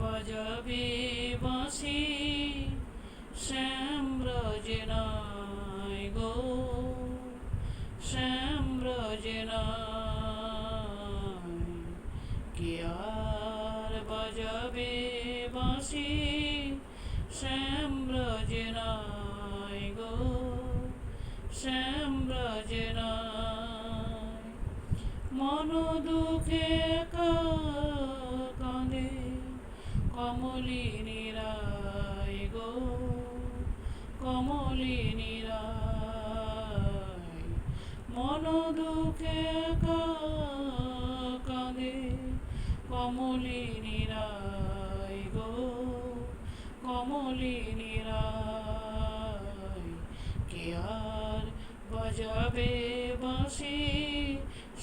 বাজাবে বাঁশি শ্যাম রজনায় গো, শ্যাম রজনায়। কে আর বাজাবে বাঁশি শ্যাম রজনায় গো, শ্যাম রজনায়। মন দুঃখে কাঁদে কমলিনী রায় গো, কমলিনী রায়। মন দুঃখে কাঁদে কমলিনী রায় গো, কমলিনী রায়। কে আর বাজাবে বাঁশি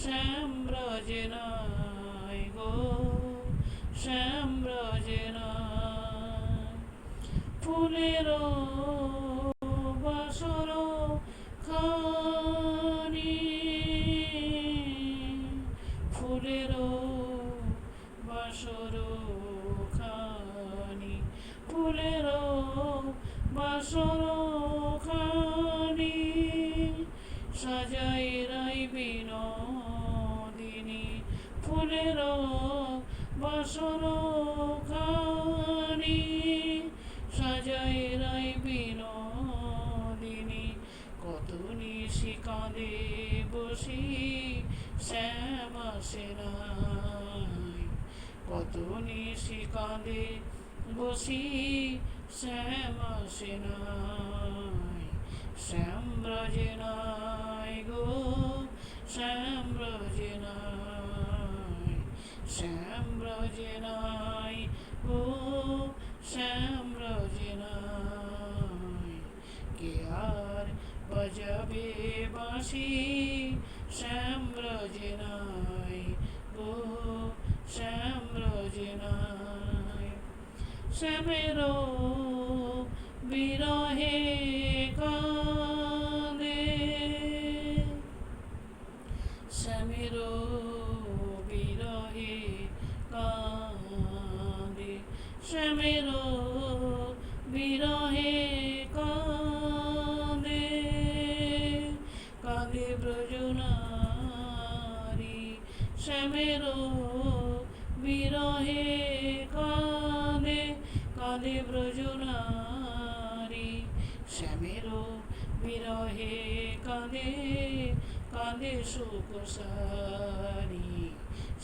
শ্যাম রজনায় গো, শ্যাম রজনায়। ফুলের বাসর খানি, ফুলের বাসর খানি, ফুলের বাসর খানি। সাজাই রাই বিনোদিনী ফুলের বাসর খানি, সাজাই রাই বিনোদিনী। কত নিশি কাঁদে বসি শ্যাম আসে নাই, কত নিশি কাঁদে বসি শ্যাম আসে নাই। শ্যাম রজনায় গো, শ্যাম রজনায়, শ্যাম রজনায় গো, শ্যাম রজনায়। কে আর বাজাবে বাঁশি শ্যাম রজনায় গো, শ্যাম রজনায়। শ্যামের বিরহে কাঁদে, শ্যামের বিরহে কাঁদে, শ্যামের বিরহে কাঁদে। কাঁদে ব্রজনারী শ্যামের বিরহে কাঁদে, কাঁদে ব্রজনারী শ্যামের বিরহে কাঁদে, কাঁদে সুকোষারি।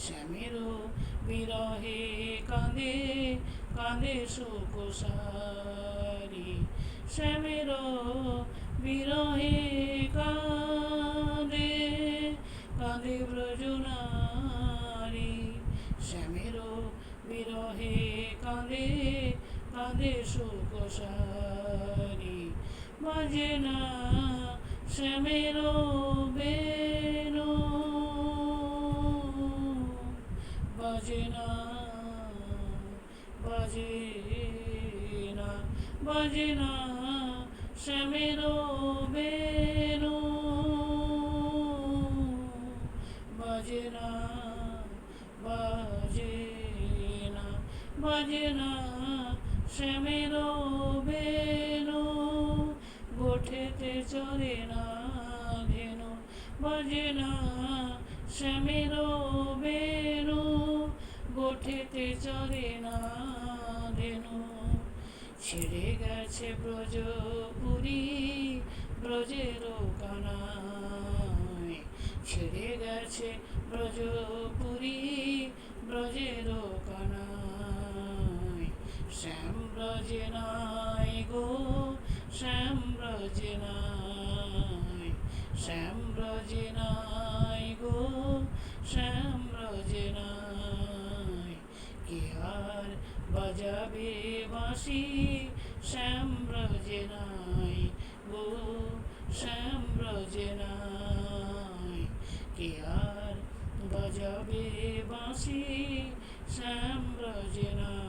শ্যামের বিরহে কাঁদে, কাঁদে সুকোষারি। শ্যামের বিরহে কাঁদে, কাঁদে ব্রজনারী শ্যামের বিরহে কাঁদে, কাঁদে সুকোষারি। বাজে না শ্যামের বেণু, বাজে না, বাজে না, বাজে না শ্যামের বেণু, বাজে না, বাজে না, বাজে না শ্যামের বেণু। গোঠেতে চরে না ধেনু, বাজে না শ্যামের বেণু। গোঠেতে চরে না ধেনু। ছেড়ে গেছে ব্রজপুরী ব্রজের কানায়, ছেড়ে গেছে ব্রজপুরী ব্রজের কানায়। শ্যাম রজনায় গো, শ্যাম রজনায়, শ্যাম রজনায় গো, শ্যাম রজনায়। কে আর বাজাবে বাঁশি শ্যাম রজনায় গো, শ্যাম রজনায়। কে আর বাজাবে বাঁশি শ্যাম রজনায়।